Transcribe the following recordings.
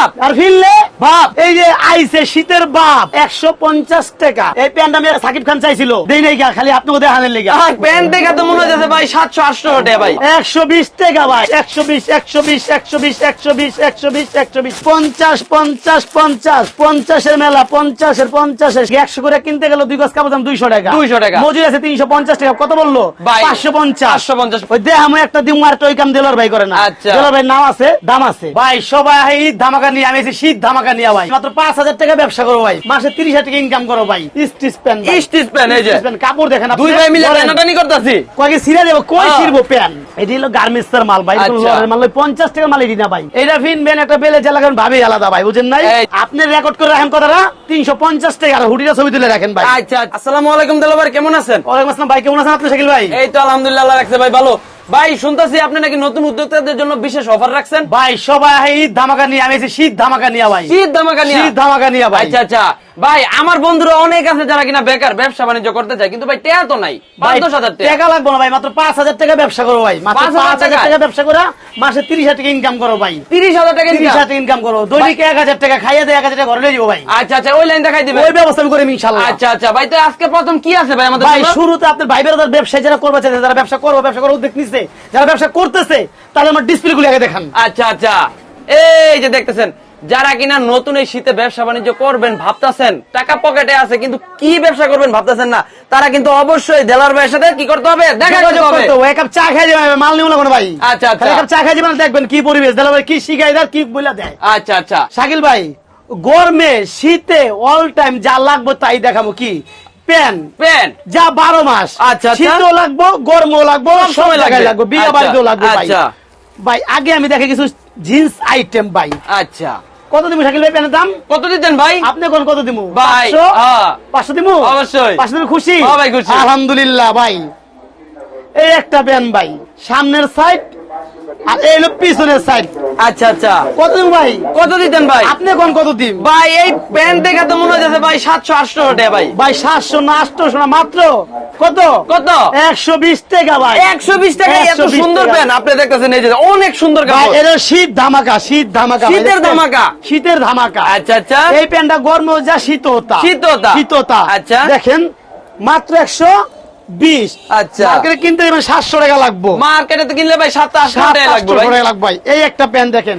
বাপ আর ফিরলে বাপ এই যে আইছে শীতের বাপ 150 টাকা। এই প্যান্ট আমি সাকিব খান চাইছিল, দেই নাই গা, খালি আপনি ওদের হানের লেগে। প্যান্ট দেখে তো মনে হচ্ছে ভাই 700-800 টাকা ভাই। 120 টাকা ভাই, 120 120 120 120 120 120 50 50 50 50 এর মেলা, 50 এর 50 100 করে কিনতে গেল 2 গজ কাপড় দাম 200 টাকা। 200 টাকা মজুরি আছে 350 টাকা। কত বললো ভাই? 550 550। ওই দেখ আমি একটা দিম আর টই কাম দেলার ভাই করে না। আচ্ছা দেলার ভাই নাম আছে, দাম আছে ভাই। সবাই ঈদ ধামাকা নিয়ে আমি এসে শীত ধামাকা নিয়ে ভাই। মাত্র 5000 টাকা ব্যবসা করো ভাই, মাসে 30,000 টাকা ইনকাম করো ভাই। স্টিচ প্যান্ট, স্টিচ প্যান্ট, এই যে কাপড় দেখেন আপনি। দুই ভাই মিলে টানাটানি করতেছি। কয়েক সিরা দেব, কই ছিড়বো প্যান্ট। এটি হলো গার্মেন্টস এর মাল ভাই, আচ্ছা। লরের মাল 50 টাকা মাল এটি না ভাই। এটা ফিনবেন একটা বেলে জ্বালাবেন ভাবে আলাদা ভাই, বুঝেন নাই? আপনি রেকর্ড করে রাখেন কথাটা 350 টাকা। আর হুডিটা ছবি তুলে রাখেন ভাই। আচ্ছা, আসসালামু আলাইকুম দেলো ভাই, কেমন আছেন? ওয়ালাইকুম আসসালাম ভাই, কেমন আছেন আপনি শাকিল ভাই? এই তো আলহামদুলিল্লাহ, আল্লাহ রাখছে ভাই ভালো। ভাই শুনতেছি আপনি নাকি নতুন উদ্যোক্তাদের জন্য বিশেষ অফার রাখছেন। ভাই সবাই ঈদ ধামাকা নিয়ে আমি এসে শীত ধামাকা নিয়ে ভাই। শীত ধামাকা নিয়ে? শীত ধামাকা নিয়ে ভাই। আচ্ছা আচ্ছা ভাই, আমার বন্ধুরা অনেক আছে যারা কিনা বেকার, ব্যবসা বাণিজ্য করতে চায়, কিন্তু ভাই টাকা তো নাই। 5-10 হাজার টাকা লাগবে না ভাই, মাত্র 5000 টাকা ব্যবসা করো ভাই। মাত্র 5000 টাকা ব্যবসা করে মাসে 30,000 টাকা ইনকাম করো ভাই। 30,000 টাকা 30,000 টাকা ইনকাম করো, দৈনিক 1000 টাকা খাইয়ে দেয়, 1000 টাকা ঘরে নিয়ে যাবো ভাই। আচ্ছা আচ্ছা, ওই লাইন দেখাই দিবেন? ওই ব্যবস্থা আমি করি ইনশাআল্লাহ। আচ্ছা আচ্ছা ভাই, তো আজকে প্রথম কি আছে ভাই আমাদের ভাই? জন্য? শুরুতে আপনার ভাই বেরোদের ব্যবসায়ী যারা করবে চাইছে, যারা ব্যবসা করবো, ব্যবসা করার উদ্যোগ নিচ্ছে, যারা ব্যবসা করতেছে, তাদের আমার ডিসপ্লে গুলো আগে দেখান। আচ্ছা আচ্ছা, এই যে দেখতেছেন, যারা কিনা নতুন এই শীতে ব্যবসা বাণিজ্য করবেন ভাবতেছেন, টাকা পকেটে আছে কিন্তু কি ব্যবসা করবেন ভাবতেছেন না, তারা কিন্তু অবশ্যই দেলার ভাইয়ের সাথে কি করতে হবে, দেখা করতে হবে। এক কাপ চা খাই যাবেন, মাল নিও না কোনো ভাই। আচ্ছা আচ্ছা, এক কাপ চা খাই যাবেন, দেখবেন কি পরিবেশ, দেলা ভাই কি শিখাই দেয়, কি বইলা দেয়। আচ্ছা আচ্ছা শাকিল ভাই, গরমে শীতে অল টাইম যা লাগবে তাই দেখাবো। কি প্যান্ট প্যান্ট যা 12 মাস। আচ্ছা, শীতও লাগবো, গরমও লাগবো, সব জায়গায় লাগবে, বিয়ে আচ্ছা, বাড়িতেও লাগবে ভাই। আচ্ছা ভাই আগে আমি দেখে কিছু জিন্স আইটেম ভাই। আচ্ছা, কত দিব শাকিল ভাই প্যান্টের দাম? কত দিতেন ভাই? আপনি কোন কত দিব ভাই? 500 দিব অবশ্যই। 500 দিলে খুশি? হ্যাঁ ভাই, খুশি। আলহামদুলিল্লাহ ভাই। এই একটা প্যান্ট ভাই, সামনের সাইড আর এই হলো পিছনের সাইড। আচ্ছা আচ্ছা, কত দিব ভাই? কত দিতেন ভাই? আপনি কোন কত দিব ভাই এই প্যান্ট দেখে তো মনে হচ্ছে ভাই 700-800 টাকা ভাই। ভাই? 700 না 800 না, মাত্র কত? কত? 120 টাকা ভাই। 120 টাকা এত 120 সুন্দর টাকা। প্যান্ট আপনি দেখতেছেন, এই যে অনেক সুন্দর ভাই কাপড়। এটা শীত ধামাকা, শীত ধামাকা, শীতের ধামাকা? শীতের ধামাকা। আচ্ছা আচ্ছা, এই প্যান্টটা গরমও যা, শীততা শীততা। শীততা। আচ্ছা, দেখেন মাত্র 120। আচ্ছা, মার্কেটে কিনতে যাবেন 700 টাকা লাগবে। মার্কেটে তো কিনলে ভাই 700-800 টাকা লাগবে ভাই। 700 টাকা লাগবে ভাই। এই একটা প্যান্ট দেখেন,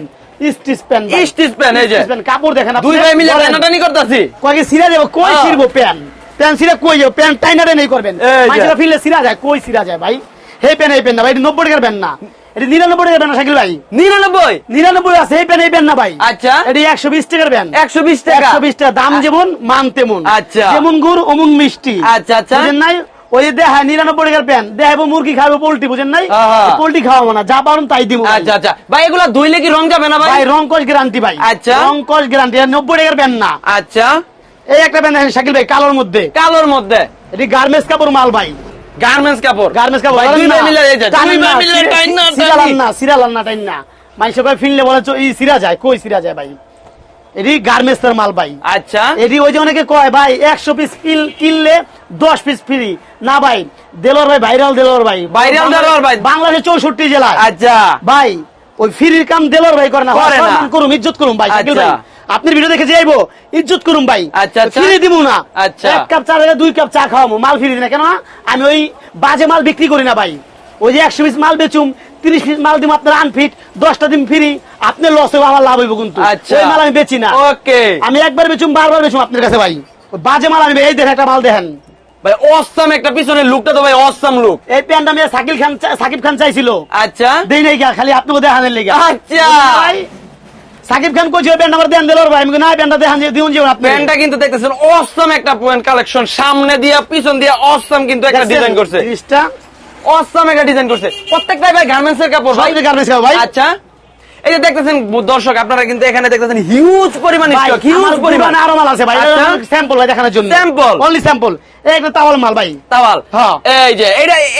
স্টিচ প্যান্ট ভাই। স্টিচ প্যান্ট, এই যে স্টিচ প্যান্ট, কাপড় দেখেন আপনি। দুই ভাই মিলে টানাটানি করতেছি। কয়েক সিরা দেব, কই ছিড়বো প্যান্ট? প্যান্ট সিরা কই যাবো? প্যান্ট টাইনারে নেই করবেন, এই যে। মাইরা ফিলে সিরা যায়, কই সিরা যায় ভাই? এই প্যান্ট, এই প্যান্ট না ভাই, এটা 90 টাকার প্যান্ট না, এটা 99 টাকার প্যান্ট না শাকিল ভাই। 99 আছে এই প্যান্ট, এই প্যান্ট না ভাই। আচ্ছা, এটা 120 টাকার প্যান্ট। 120 টাকা। 120 টাকা। দাম যেমন মান তেমন। আচ্ছা, যেমন গুড় অমন মিষ্টি। আচ্ছা আচ্ছা, বুঝেন নাই? ওই যে দেখা 99 টাকার প্যান্ট দেখাবো, মুরগি খাবো, পোল্ট্রি, বুঝেন নাই? পোল্ট্রি খাওয়াবো না, যা পারুন তাই দিব। আচ্ছা আচ্ছা ভাই, এগুলা ধুইলে কি রং যাবে না ভাই? ভাই রং কস গ্যারান্টি ভাই। আচ্ছা, রং কস গ্যারান্টি। 90 টাকার প্যান্ট না। আচ্ছা, এই একটা প্যান্ট দেখেন শাকিল ভাই, কালোর মধ্যে। কালোর মধ্যে? এটি গার্মেন্টস কাপড় মাল ভাই, গার্মেন্টস কাপড়। গার্মেন্টস কাপড়। ভাই দুই ভাই মিলে এই যে, দুই ভাই মিলে টাইন না সিরালান না টাইন না। মানুষ ভাই ফিনলে বলে ই সিরা যায়, কই সিরা যায় ভাই? এটি গার্মেন্টস এর মাল ভাই। আচ্ছা, এটি ওই যে অনেকে কয় ভাই 100 পিস কিনলে 10 পিস ফ্রি। না ভাই, দেলোর ভাই ভাইরাল, দেলোর ভাই ভাইরাল, দেলোর ভাই বাংলাদেশে 64 জেলায়। আচ্ছা ভাই ওই ফ্রির কাম দেলোর ভাই করে না, করে না। সম্মান করুম, ইজ্জত করুম ভাই শাকিল ভাই। আপনার ভিডিও দেখে যাইবো, ইজ্জত করুম ভাই। আচ্ছা আচ্ছা, ফ্রি দিব না। আচ্ছা, 1 কাপ চা দিলে 2 কাপ চা খাওয়াবো, মাল ফ্রি দিই না। কেন না? আমি ওই বাজে মাল বিক্রি করি না ভাই। ওই যে 100 পিস মাল বেচুম, 30 পিস মাল দিম আপনার আনফিট, 10টা দিন ফ্রি, আপনার লস হবে, আমার লাভ হইব কিন্তু। আচ্ছা, ওই মাল আমি বেচি না। ওকে, আমি একবার বেচুম, বারবার বেচুম আপনার কাছে ভাই। ওই বাজে মাল আমি, এই দেখেন একটা মাল দেখেন ভাই, অসাম একটা পিছনের লুকটা তো ভাই অসাম লুক। এই প্যান্ট আমি সাকিব খান চাইছিল, আচ্ছা, দেই নাই গা, খালি আপনি ওদের হানের লেগে। আচ্ছা ভাই সাকিব খান কইছে প্যান্ট আমার দেন দিলোর ভাই। আমি না প্যান্টটা দেখান দিউন যে আপনি। প্যান্টটা কিন্তু দেখতেছেন অসাম একটা পয়েন্ট কালেকশন, সামনে দিয়া পিছন দিয়া অসাম কিন্তু একটা ডিজাইন করছে। জিনিসটা অসাম একটা ডিজাইন করছে, প্রত্যেকটাই ভাই গার্মেন্টস এর কাপড় ভাই। গার্মেন্টস কাপড় ভাই। আচ্ছা, এই যে দেখতেছেন দর্শক, আপনারা কিন্তু এখানে দেখতেছেন হিউজ পরিমাণ স্টক, হিউজ পরিমাণ। আরো মাল আছে ভাই, আচ্ছা, স্যাম্পল ভাই দেখানোর জন্য। Sample, only sample. এই একটা তাওয়াল মাল ভাই, তাওয়াল। হ্যাঁ, এই যে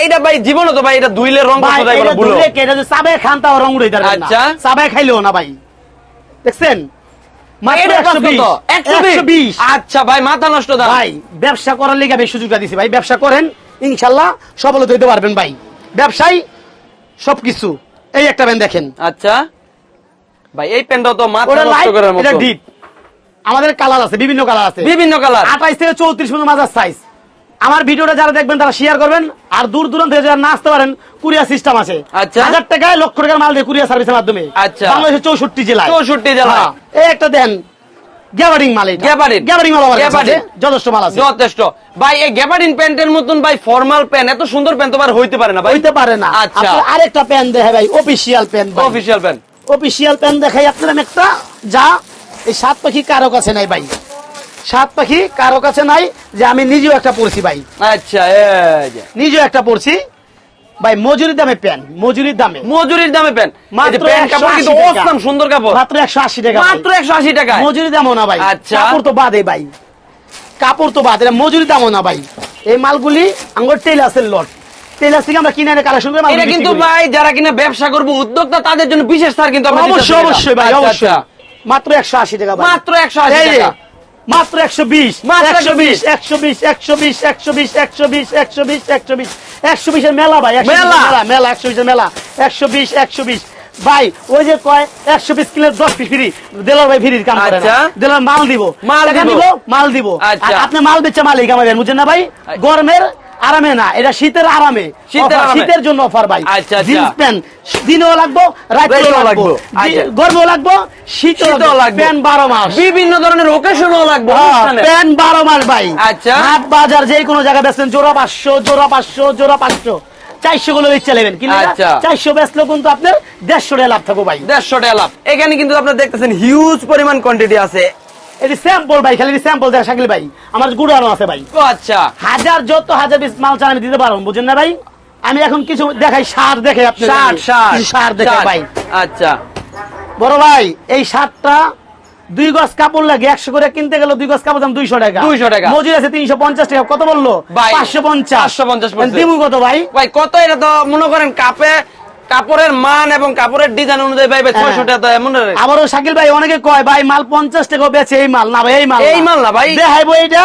এইটা ভাই জীবন তো ভাই, এটা দুইলে রং ভাই কোথায় এটা বলো? ধরে কে এটা সাবে খান তাও রং উড়াই দাঁড়ায় না। আচ্ছা, সাবে খাইলেও না ভাই। দেখছেন মাত্র 120। আচ্ছা ভাই, মাথা নষ্ট দাম ভাই। ব্যবসা করার লেগে আমি সুযোগটা দিছি ভাই। ব্যবসা করেন, ইনশাআল্লাহ সফল হতে পারবেন ভাই। ব্যবসায় সবকিছু। এই একটা ব্যান্ড দেখেন। আচ্ছা ভাই এই প্যান্টটা তো মাথা ওটা নষ্ট লাইট, করার মতো। এটা ডিপ। আমাদের কালার আছে, বিভিন্ন কালার আছে, বিভিন্ন কালার। 28 থেকে 34 পর্যন্ত মাজার সাইজ। আমার ভিডিওটা যারা দেখবেন তারা শেয়ার করবেন, আর দূর দূরান্ত থেকে যারা না আসতে পারেন কুরিয়ার সিস্টেম আছে। আচ্ছা। 1000 টাকায় লক্ষ টাকার মাল দিয়ে কুরিয়ার সার্ভিসের মাধ্যমে। আচ্ছা। বাংলাদেশের 64 জেলায়। 64 জেলায়। হ্যাঁ, এই একটা দেন গ্যাবার্ডিং মাল, এটা গ্যাবার্ডিং মাল আমার কাছে আছে, যথেষ্ট মাল আছে, যথেষ্ট। ভাই এই গ্যাবার্ডিন প্যান্টের মতন ভাই ফর্মাল প্যান্ট এত সুন্দর প্যান্ট তো আর হইতে পারে না ভাই। হইতে পারে না। আচ্ছা। আপনার আরেকটা প্যান্ট দেখে ভাই, official pant, official pant. Official pant দেখাই আপনার আমি একটা, যা এই 7 পাখি কারো কাছে নাই ভাই, 7 পাখি কারো কাছে নাই, যে আমি নিজেও একটা পড়ছি ভাই, আচ্ছা এই যে নিজেও একটা পড়ছি ভাই, মজুরির দামে প্যান্ট, মজুরির দামে, মজুরির দামে প্যান্ট। মাত্র প্যান্ট কাপড় কিন্তু 180 টাকা। অসাম সুন্দর কাপড়। মাত্র 180 টাকা, মাত্র 180 টাকা। মজুরি দামও না ভাই। আচ্ছা। কাপড় তো বাদে ভাই, কাপড় তো বাদে, মজুরি দামও না ভাই। এই মালগুলি আমার টেলার্সের লট, টেলার্স থেকে আমরা কিনে এনে কালেকশন করে মাল এটা বিক্রি কিন্তু করি। ভাই যারা কিনা ব্যবসা করবে উদ্যোক্তা তাদের জন্য বিশেষ ছাড় কিন্তু আমরা দিতেছি অবশ্যই এটা। অবশ্যই ভাই, আচ্ছা, অবশ্যই। আচ্ছা। মাত্র 180 টাকা ভাই, মাত্র 180 এই যে, টাকা। মাত্র 120, মাত্র 120, 120, 120, 120, 120, 120, 120, 120 এর মেলা ভাই, 120 মেলা। মেলা, 120 এর মেলা, 120, 120 ভাই, ওই যে কয় 120 কিলো 10 পিস ফ্রি, দেলার ভাই ফ্রির কাম করে না, আচ্ছা। দেলার মাল দিব, মাল টাকা দিব। দিব, মাল দিব। আচ্ছা। আর আপনি মাল বেচে মালিক আমাদের, বুঝছেন না ভাই? গরমের আরামে না, এটা শীতের আরামে, শীতের Offer, আরামে। শীতের জন্য অফার ভাই। আচ্ছা, আচ্ছা। জিন্স প্যান্ট দিনেও লাগবো, রাতেও রাতেও লাগবো, লাগবো। আচ্ছা। গরমেও লাগবো, শীতেও শীতেও লাগবে। লাগবো, প্যান্ট 12 মাস। বিভিন্ন ধরনের ওকেশনও লাগবে অনুষ্ঠানে। প্যান্ট 12 মাস ভাই। আচ্ছা। হাট বাজার যে কোনো জায়গায় বেচছেন, জোড়া 500, জোড়া 500, জোড়া 500, 400 গুলো বেচে নেবেন, কিন্তু আচ্ছা। 400 বেচলেও কিন্তু আপনার 150 টাকা লাভ থাকবো ভাই। 150 টাকা লাভ। এখানে কিন্তু আপনারা দেখতেছেন হিউজ পরিমাণ কোয়ান্টিটি আছে। এটি স্যাম্পল ভাই, খালি স্যাম্পল দেখা শাকিল ভাই, আমার গুড়ানো আছে ভাই, ও আচ্ছা। যত হাজার পিস মাল চান আমি দিতে পারবো, বুঝেন না ভাই? আমি এখন কিছু দেখাই, সার দেখে আপনি, সার দেখে ভাই। আচ্ছা। বড় ভাই, এই শার্টটা 2 গজ কাপড় লাগে 100 করে কিনতে গেল, 2 গজ কাপড় দাম 200 টাকা, 200 টাকা। মজুরি আছে 350 টাকা, কত বললো ভাই, 550, 550 বলছে। দিমু কত ভাই? ভাই কত, এটা তো মনে করেন কাপড়ের মান এবং কাপড়ের ডিজাইন অনুযায়ী ভাই 600 টাকা তো এমন রে। আবারও শাকিল ভাই অনেকে কয় ভাই মাল 50 টাকা বেচে, এই মাল না ভাই, এই মাল এই মাল না ভাই। দেখাইবো এইটা,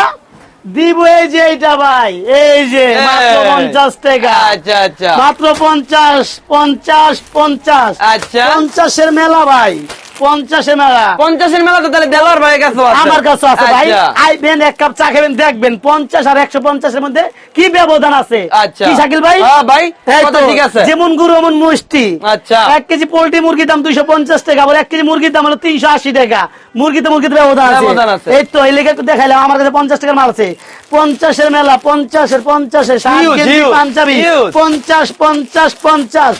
দিব এই যে এইটা ভাই, এই যে মাত্র এই। 50 টাকা, আচ্ছা আচ্ছা মাত্র 50, 50, 50, আচ্ছা। 50 এর মেলা ভাই, 50 এর মেলা 50 এর মেলা তো তাহলে দেলোয়ার ভাইয়ের কাছে আছে। আমার কাছে আছে ভাই। আচ্ছা। আইবেন, এক কাপ চা খাবেন, দেখবেন 50 আর 150 এর মধ্যে কি ব্যবধান আছে। আচ্ছা। কি শাকিল ভাই? হ্যাঁ ভাই, এই কথা তো, ঠিক আছে। যেমন গুরু অমন মুষ্টি। আচ্ছা। 1 কেজি পোল্ট্রি মুরগির দাম 250 টাকা, আবার 1 কেজি মুরগির দাম হলো 380 টাকা। মুরগিতে ব্যবধান ব্যবধান আছে। আছে। এই তো এই লেগে দেখাইলাম, আমার কাছে 50 টাকার মাল আছে। 50 এর মেলা, 50 এর 60 Huge, KG huge, Punjabi, huge। 50, 50, 50।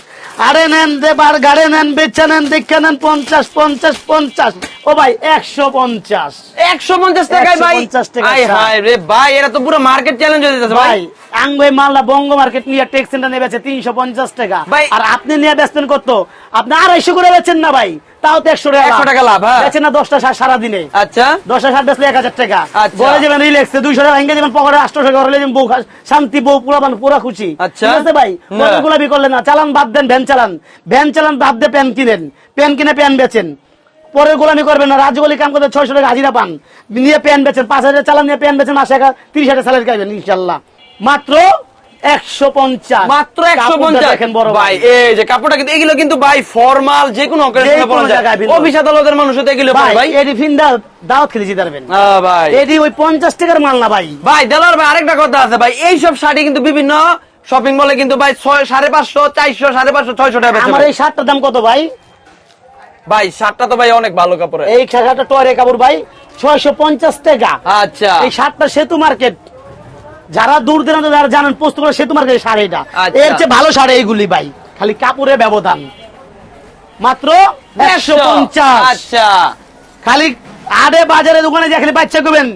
আরে নেন দেবার গাড়ে নেন, বেচা নেন, দেখে নেন, 50, 50, 50। ও ভাই 150, 150 টাকায় ভাই। 150 টাকা আয় ছাড়। হায় রে ভাই, এরা তো পুরো মার্কেট চ্যালেঞ্জ হয়ে যাচ্ছে ভাই। ভাই আঙ্গুই মালদা বঙ্গ মার্কেট নিয়ে টেক্স সেন্টার নিয়ে বেচে 350 টাকা ভাই। আর আপনি নিয়ে বেচতেন কত? আপনি 250 করে বেচেন না ভাই, তাও তো 100 টাকা 100 টাকা লাভ, হ্যাঁ। বেচেন না 10টা শার্ট সারা দিনে, আচ্ছা 10টা শার্ট বেচলে 1000 টাকা। আচ্ছা। বলে যাবেন রিল্যাক্সে 200 টাকা ভেঙে যাবেন, পকেটে 800 টাকা হলে বউ শান্তি, বউ পুরা খুশি। আচ্ছা। ঠিক আছে ভাই, না। কত গোলামি করলেন না, চালান বাদ দেন, ভ্যান চালান বাদ দিয়ে প্যান কিনেন, প্যান কিনে প্যান বেচেন, পরে গোলামি করবেন না। রাজগলি কাম করতে 600 টাকা হাজিরা পান, নিয়ে প্যান বেচেন, 5000 চালান নিয়ে প্যান বেচেন, মাসে 30,000 স্যালারি খাইবেন ইনশাল্লাহ। মাত্র 150, মাত্র কাপড়টা 150 দেখেন বড় ভাই। এই যে কাপড়টা কিন্তু এগুলো কিন্তু ভাই ফরমাল যে কোনো অকেশনে যে কোনো পরা যায়। জায়গায় বিল অফিস আদালতের মানুষ তো এগুলো পরে ভাই, ভাই। এডি ফিন্দা দাওয়াত খেলে জিতে পারবেন। হ্যাঁ ভাই। এডি ওই 50 টাকার মাল না ভাই। ভাই দেলোয়ার ভাই, আরেকটা কথা আছে ভাই, এই সব শাড়ি কিন্তু বিভিন্ন শপিং মলে কিন্তু ভাই 550, 400, 550, 600 টাকা বেচে আমার ভাই। এই শার্টটার দাম কত ভাই? ভাই শার্টটা তো ভাই অনেক ভালো কাপড়ের। এই শার্টটা টরে কাপড় ভাই 650 টাকা। আচ্ছা এই শার্টটা সেতু মার্কেট, যারা দূর দূরান্ত যারা জানেন পোস্ত করে সেতু মার্কেটের শাড়ি, এটা আচ্ছা। এর চেয়ে ভালো শাড়ি এইগুলি ভাই, খালি কাপড়ের ব্যবধান। মাত্র 150। আচ্ছা খালি আড়ে বাজারে দোকানে যে খালি বাচ্চা করবেন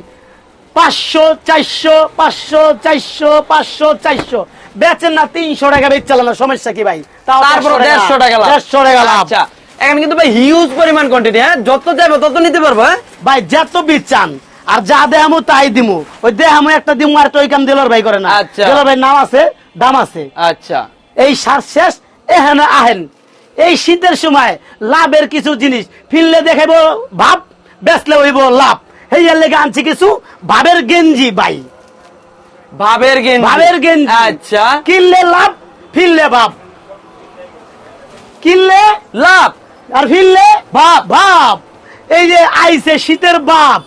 500, 400, 500, 400, 500, 400 বেচেন না, 300 টাকা বেচ চালানো, সমস্যা কি ভাই? তাও তারপর 150 টাকা লাভ। 150 টাকা লাভ। আচ্ছা, এখন কিন্তু ভাই হিউজ পরিমাণ কোয়ান্টিটি, হ্যাঁ, যত যাবে তত নিতে পারবো, হ্যাঁ ভাই যত বীজ চান, আর যা দেহামো তাই দিমু, ওই দেহামো একটা দিমু, আর ওই কাম দিলর ভাই করে না। আচ্ছা। দিলর ভাই নাম আছে, দাম আছে। আচ্ছা এই সার শেষ, এহেন আহেন। এই শীতের সময় লাভের কিছু জিনিস ফিরলে দেখাবো ভাব, বেচলে হইব লাভ। এই লেগে আনছি কিছু ভাবের গেঞ্জি ভাই, ভাবের গেঞ্জি। আচ্ছা, কিনলে লাভ, ফিরলে ভাব, কিনলে লাভ, আর ফিরলে ভাব ভাব, এই যে আইছে শীতের বাপ,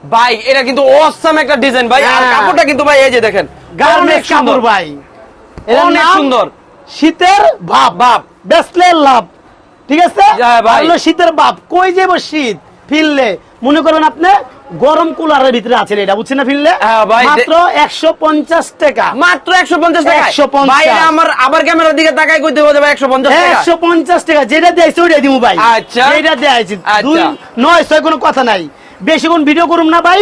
ভাই এটা কিন্তু অসাম একটা ডিজাইন ভাই, আর হ্যাঁ। কাপড়টা কিন্তু ভাই এই যে দেখেন অনেক গার্মেন্টস সুন্দর কাপড় ভাই, এর অনেক নাম সুন্দর শীতের বাপ, বাপ। বেসলে লাভ, ঠিক আছে? হ্যাঁ ভাই। আর হলো শীতের বাপ, কই যাব শীত ফিরলে মনে করবেন আপনি গরম কুলারের ভিতরে আছেন, এটা বুঝছেন না? ফিরলে হ্যাঁ ভাই, মাত্র 150 টাকা, মাত্র 150 টাকা 150 ভাই, এটা আমার আবার ক্যামেরার দিকে তাকাই কইতে হবে 150 টাকা 150 টাকা, যেটা দিয়েছে ওইটা দিব ভাই। আচ্ছা। যেটা দিয়েছে আচ্ছা। 2 9 6 কোনো কথা নাই, বেশি কোন ভিডিও করুম না ভাই,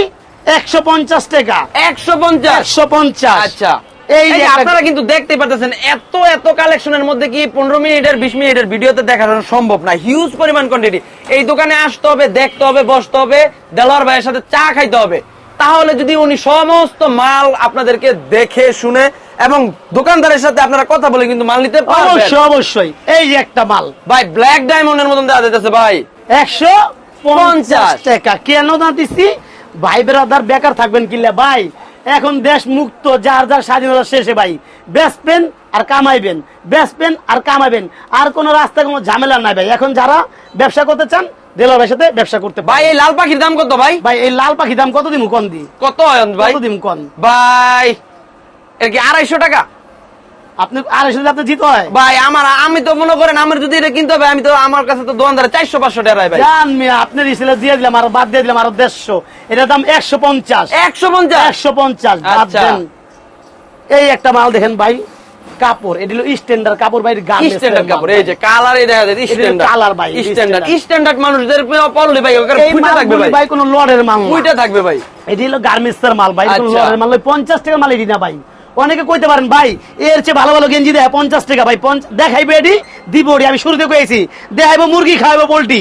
150 টাকা 150 150। আচ্ছা, এই এই যে যে একটা- আপনারা কিন্তু দেখতে পাচ্ছেন এত এত কালেকশনের মধ্যে কি 15 মিনিটের 20 মিনিটের ভিডিওতে দেখানো সম্ভব না, হিউজ পরিমাণ কোয়ান্টিটি। এই দোকানে আসতে হবে, দেখতে হবে, বসতে হবে, দেলোয়ার ভাইয়ের সাথে চা খাইতে হবে, তাহলে যদি উনি সমস্ত মাল আপনাদেরকে দেখে শুনে এবং দোকানদারের সাথে আপনারা কথা বলে কিন্তু মাল নিতে পারবেন। অবশ্যই অবশ্যই, এই যে একটা মাল ভাই ব্ল্যাক ডায়মন্ডের মতন দেওয়া যাচ্ছে ভাই 150 টাকা। কেন না দিচ্ছি ভাই, বেরাদার বেকার থাকবেন কিল্লা ভাই, এখন দেশ মুক্ত, যার যার স্বাধীনতা শেষে ভাই, বেচবেন আর কামাইবেন, বেচবেন আর কামাইবেন, আর কোন রাস্তায় কোনো ঝামেলা নাই ভাই। এখন যারা ব্যবসা করতে চান দেলোয়ার ভাইয়ের সাথে ব্যবসা করতে ভাই। পারেন। এই লাল পাখির দাম কত ভাই? ভাই এই লাল পাখি দাম কত দিমু কোন দি, কত হয় ভাই? কত দিমু কোন ভাই এর কি 250 টাকা? আপনি 250 আপনি জিত হয় ভাই আমি তো মনে করেন আমার যদি এটা কিনতে হবে, আমি তো আমার কাছে তো দোকানদারে 400-500 টাকা ভাই। জান মিয়া, আপনার ইসলে দিয়ে দিলাম আর বাদ দিয়ে দিলাম আর 150, এটার দাম 150 150 150 বাদ আচ্ছা। দেন। এই একটা মাল দেখেন ভাই, কাপড় এটা হলো স্ট্যান্ডার্ড কাপড় ভাই, গার্মেন্টস স্ট্যান্ডার্ড কাপড়, এই যে কালার এই দেখা যায় স্ট্যান্ডার্ড কালার ভাই, স্ট্যান্ডার্ড standard। স্ট্যান্ডার্ড মানুষদের পড়লে ভাই ওখানে এই ফুটে থাকবে মালগুলি ভাই, ভাই কোনো লড়ের মাল না। ফুটে থাকবে ভাই। এটি হলো গার্মেন্টস এর মাল ভাই, কোনো আচ্ছা। লড়ের মাল নয়। 50 টাকার মাল এটি না ভাই। অনেকে কইতে পারেন ভাই এর চেয়ে ভালো ভালো গেঞ্জি দেয় 50 টাকা, ভাই দেখাইবে এটি দিব এটি, আমি শুরুতে কইছি দেখাইবো মুরগি খাওয়াবো পোল্ট্রি,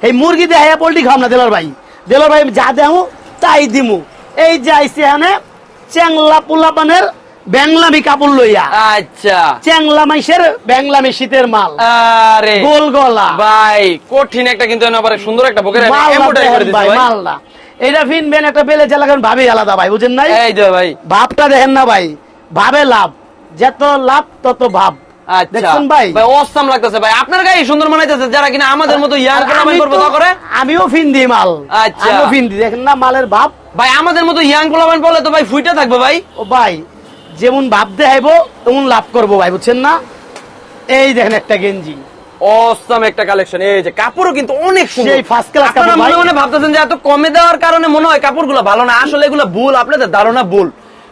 এই মুরগি দেখাইয়া পোল্ট্রি খাওয়াম না দেলোয়ার ভাই। দেলোয়ার ভাই যা দেবো তাই দিমু। এই যে আইসি এখানে চ্যাংলা পোলাপানের ব্যাংলামি কাপড় লইয়া, আচ্ছা চ্যাংলা মাইসের ব্যাংলামি শীতের মাল, আরে গোল গলা ভাই কঠিন একটা, কিন্তু আবার সুন্দর একটা বুকের মালদা এমব্রয়ডারি করে দেখেন দিছে ভাই, ভাই। মালদা এটা ফিনবেন একটা বেলে চালাবেন ভাবে আলাদা ভাই, বুঝেন নাই? এই যে ভাই ভাবটা দেখেন না ভাই, ভাবে লাভ, যত লাভ তত ভাব। আচ্ছা দেখছেন ভাই, ভাই অসাম লাগতেছে ভাই, আপনার গায়ে সুন্দর মানাইতেছে, যারা কিনা আমাদের মতো ইয়াং পোলাপান করবে তা করে। আমিও ফিন দিই মাল, আচ্ছা। আমিও ফিন দিই, দেখেন না মালের ভাব। ভাই আমাদের মতো ইয়াং পোলাপান বলে তো ভাই ফুইটা থাকবে ভাই। ও ভাই যেমন ভাব দেখাইবো তেমন লাভ করবো ভাই, বুঝছেন না? এই দেখেন একটা গেঞ্জি, অসাম একটা কালেকশন, এই যে কাপড়ও কিন্তু অনেক সুন্দর, সেই first class আপনারা কাপড় ভাই। মনে মনে ভাবতেছেন যে এত কমে দেওয়ার কারণে মনে হয় কাপড়গুলো ভালো না, আসলে এগুলো ভুল, আপনাদের ধারণা ভুল।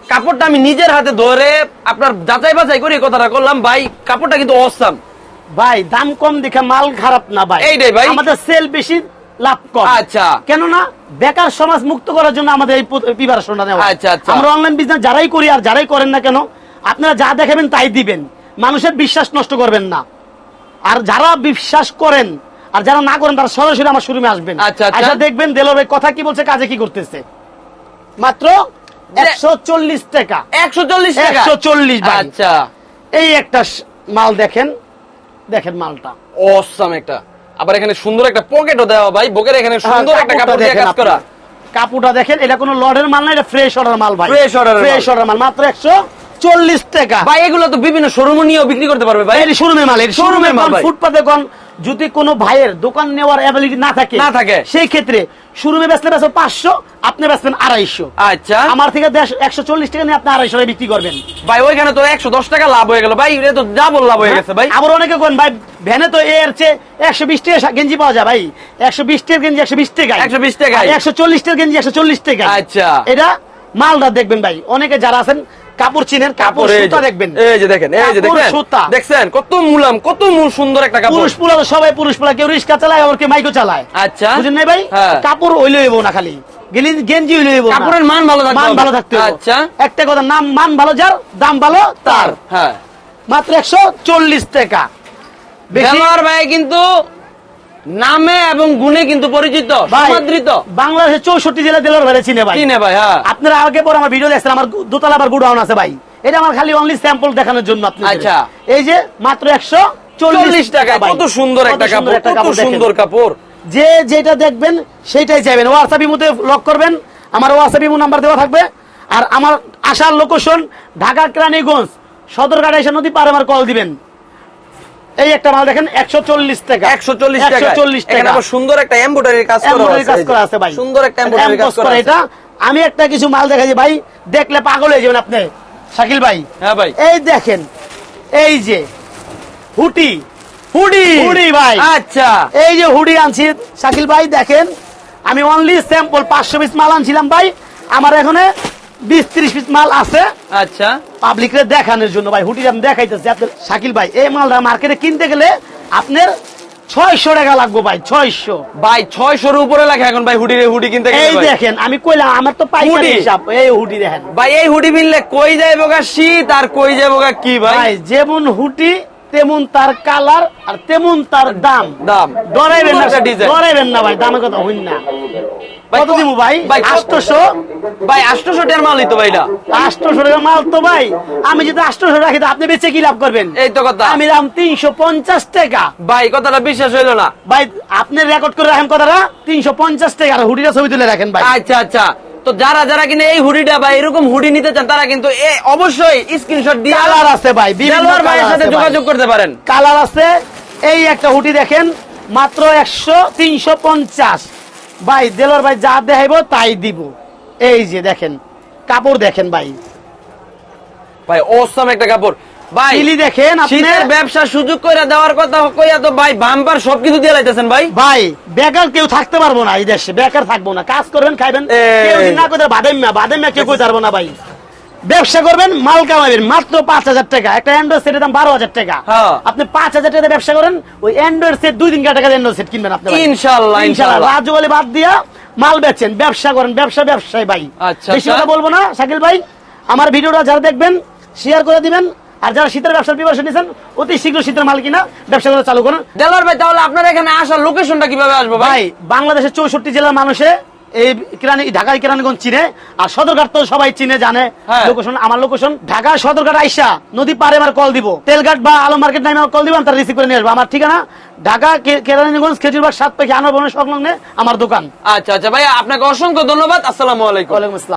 কাপড়টা আমি নিজের হাতে ধরে আপনার যাচাই বাছাই করে এই কথাটা করলাম ভাই, কাপড়টা কিন্তু অসাম ভাই দাম কম দেখে মাল খারাপ না ভাই, এইটাই ভাই। আমাদের সেল বেশি লাভ কম। আচ্ছা। কেননা বেকার সমাজ মুক্ত করার জন্য আমাদের এই প্রিপারেশনটা নেওয়া। আচ্ছা, আচ্ছা। আমরা অনলাইন বিজনেস যারাই করি আর যারাই করেন না কেন, আপনারা যা দেখাবেন তাই দিবেন, মানুষের বিশ্বাস নষ্ট করবেন না। আর যারা বিশ্বাস করেন আর যারা না করেন তারা সরাসরি আমার শোরুমে আসবেন, আচ্ছা, আচ্ছা। আচ্ছা দেখবেন দেলোয়ার ভাই কথা কি বলছে, কাজে কি করতেছে। মাত্র 140 টাকা, 140 টাকা 140 ভাই। আচ্ছা এই একটা মাল দেখেন, দেখেন মালটা অসাম একটা, আবার এখানে সুন্দর একটা পকেটও দেওয়া ভাই, বুকের এখানে সুন্দর একটা কাপড়টা কাপড় দিয়ে দেখেন কাজ আপনি। করা। কাপড়টা দেখেন, এটা কোনো লর্ডের মাল না, এটা ফ্রেশ অর্ডার মাল ভাই, Fresh order এর ফ্রেশ মাল। অর্ডার মাল, মাত্র 140 টাকা ভাই এগুলো তো বিভিন্ন শোরুমে নিয়েও বিক্রি করতে পারবে ভাই। এই শোরুমের মাল, এই শোরুমের শোরুমের মাল মাল ভাই। ফুটপাতে কোন যদি কোনো ভাইয়ের দোকান নেওয়ার অ্যাবিলিটি না থাকে, না থাকে। সেই ক্ষেত্রে শোরুমে বেচলে 500, আপনি বেচবেন 250। আচ্ছা আমার থেকে 140 টাকা নিয়ে আপনি 250 টাকা বিক্রি করবেন ভাই, ওইখানে তো 110 টাকা লাভ হয়ে গেল ভাই, এটা তো ডাবল লাভ হয়ে গেছে ভাই। আবার অনেকে কোন ভাই ভ্যানে তো এর চেয়ে 120 টাকা গেঞ্জি পাওয়া যায় ভাই, 120 টাকার গেঞ্জি 120 টাকায়, 120 টাকায়। 140 টাকার গেঞ্জি 140 টাকা। আচ্ছা। এটা মালটা দেখবেন ভাই, অনেকে যারা আছেন কাপড় চিনেন, কাপড় এই যে- সুতা দেখবেন, এই যে দেখেন, এই যে কাপড় দেখেন সুতা। দেখছেন কত মুলাম, কত সুন্দর একটা কাপড়। পুরুষ পোলা তো সবাই পুরুষ পোলা, কেউ রিক্সা চালায় আবার কেউ মাইকো চালায়, আচ্ছা বুঝেন নাই ভাই? হ্যাঁ। কাপড় ওইলে হইব না, খালি গেঞ্জি হইলে হইব না, কাপড়ের মান ভালো থাকতে মান হবে। ভালো থাকতে হবে। আচ্ছা। একটা কথা, নাম মান ভালো যার, দাম ভালো তার। হ্যাঁ মাত্র 140 টাকা। বেশি দেলোয়ার ভাই কিন্তু নামে এবং গুণে কিন্তু পরিচিত, ভাই, সমাদৃত। বাংলাদেশের 64 জেলা দেলোয়ার ভাই চিনে ভাই। চিনে ভাই, হ্যাঁ। আপনারা আগে পরে আমার ভিডিও দেখছেন, আমার দোতলা আবার গুডাউন আছে ভাই, এটা আমার খালি অনলি স্যাম্পল দেখানোর জন্য আপনি। আচ্ছা। এই যে মাত্র 140 টাকা, ভাই। কত সুন্দর একটা কত সুন্দর কাপড়, একটা কত কাপড় দেখেন। সুন্দর কাপড়। যে যেটা দেখবেন সেটাই চাইবেন, হোয়াটসঅ্যাপ ইমোতে লক করবেন, আমার হোয়াটসঅ্যাপ ইমো নাম্বার দেওয়া থাকবে। আর আমার আসার লোকেশন ঢাকা কেরানীগঞ্জ সদরঘাট এসে নদী পারে আমার কল দিবেন, এই একটা মাল দেখেন 140 টাকা 140 টাকা 140 এখানে টাকা আবার সুন্দর একটা এমব্রয়ডারি কাজ করা এমব্রয়ডারি কাজ করা আছে ভাই সুন্দর একটা এমব্রয়ডারি কাজ করা আছে এটা আমি একটা কিছু মাল দেখাই ভাই দেখলে পাগল হয়ে যাবেন আপনি শাকিল ভাই হ্যাঁ ভাই এই দেখেন এই যে হুডি হুডি ভাই আচ্ছা এই যে হুডি আনছি শাকিল ভাই দেখেন আমি অনলি স্যাম্পল 500 পিস মাল আনছিলাম ভাই আমার এখানে 20-30 পিস মাল আছে আচ্ছা পাবলিকরে দেখানোর জন্য ভাই হুডি আমি দেখাইতেছি আপনার শাকিল ভাই এই মালটা মার্কেটে কিনতে গেলে আপনার 600 টাকা লাগবে ভাই 600 ভাই 600 এর উপরে লাগে এখন ভাই হুডি কিনতে গেলে এই ভাই। দেখেন আমি কইলাম আমার তো পাইকারি হুডি। হিসাব এই হুডি দেখেন ভাই এই হুডি মিললে কই যাইবো গা শীত আর কই যাইবো গা কি ভাই ভাই যেমন হুডি তেমন তার কালার আর তেমন তার দাম দাম ডরাইবেন না একটা ডিজাইন ডরাইবেন না ভাই দামের কথা হইন না ভাই, কত দিব ভাই ভাই, 800 ভাই 800 টাকার মালই তো ভাই এটা 800 টাকা মাল তো ভাই আমি যদি 800 রাখি তো আপনি বেচে কি লাভ করবেন এই তো কথা আমি দাম 350 টাকা ভাই কথাটা বিশ্বাস হইলো না ভাই আপনি রেকর্ড করে রাখেন কথাটা 350 টাকা আর হুডিটা ছবি তুলে রাখেন ভাই আচ্ছা আচ্ছা তো যারা যারা কিনে এই হুডিটা বা এরকম হুডি নিতে চান তারা কিন্তু অবশ্যই স্ক্রিনশট দিয়ে কালার আছে ভাই দেলোয়ার ভাইয়ের সাথে যোগাযোগ করতে পারেন কালার আছে এই একটা হুডি দেখেন মাত্র 350 ভাই দেলোয়ার ভাই যা দেখাইবো তাই দিব এই যে দেখেন কাপড় দেখেন ভাই ভাই অসম একটা কাপড় ভাই চিলি দেখেন আপনি শীতের ব্যবসা সুযোগ করে দেওয়ার কথা কইয়া তো ভাই বাম্পার সবকিছু দিয়ে লাইতেছেন ভাই ভাই বেকার কেউ থাকতে পারবো না এই দেশে বেকার থাকবো না কাজ করবেন খাইবেন কেউ যদি না করে বাদাম কেউ কইতে পারবো না ভাই ব্যবসা করবেন মাল কামাবেন মাত্র 5,000 টাকা একটা অ্যান্ড্রয়েড সেটের দাম 12,000 টাকা হ্যাঁ। আপনি 5,000 টাকা ব্যবসা করেন ওই অ্যান্ড্রয়েড সেট 2-3 টাকা অ্যান্ড্রয়েড সেট কিনবেন আপনি ভাই। ইনশাআল্লাহ, ইনশাআল্লাহ। রাজওয়ালি বাদ দিয়া মাল বেচেন ব্যবসা করেন ব্যবসায় ভাই আচ্ছা, বেশি আচ্ছা। কথা বলবো না শাকিল ভাই আমার ভিডিওটা যারা দেখবেন শেয়ার করে দিবেন আর যারা শীতের ব্যবসার প্রিপারেশন নিয়েছেন অতি শীঘ্র শীতের মাল কিনা ব্যবসা করে চালু করুন দেলোয়ার ভাই তাহলে আপনার এখানে আসার লোকেশনটা কিভাবে আসবো ভাই ভাই বাংলাদেশের 64 জেলার মানুষে এই ঢাকায় কেরানীগঞ্জ চিনে আর সদরঘাট তো সবাই চিনে জানে হ্যাঁ। লোকেশন আমার লোকেশন ঢাকা সদরঘাট আইসা নদী পারে আমার কল দিব তেলঘাট বা আলম মার্কেট নামে কল দিব আমি তার রিসিভ করে নিয়ে আসবো আমার ঠিকানা ঢাকা কেরানীগঞ্জ খেজুরবাগ 7 পাখি আনোয়ার ভবনের সংলগ্নে আমার দোকান আচ্ছা আচ্ছা ভাই আপনাকে অসংখ্য ধন্যবাদ আসসালামু আলাইকুম ওয়ালাইকুম আসসালাম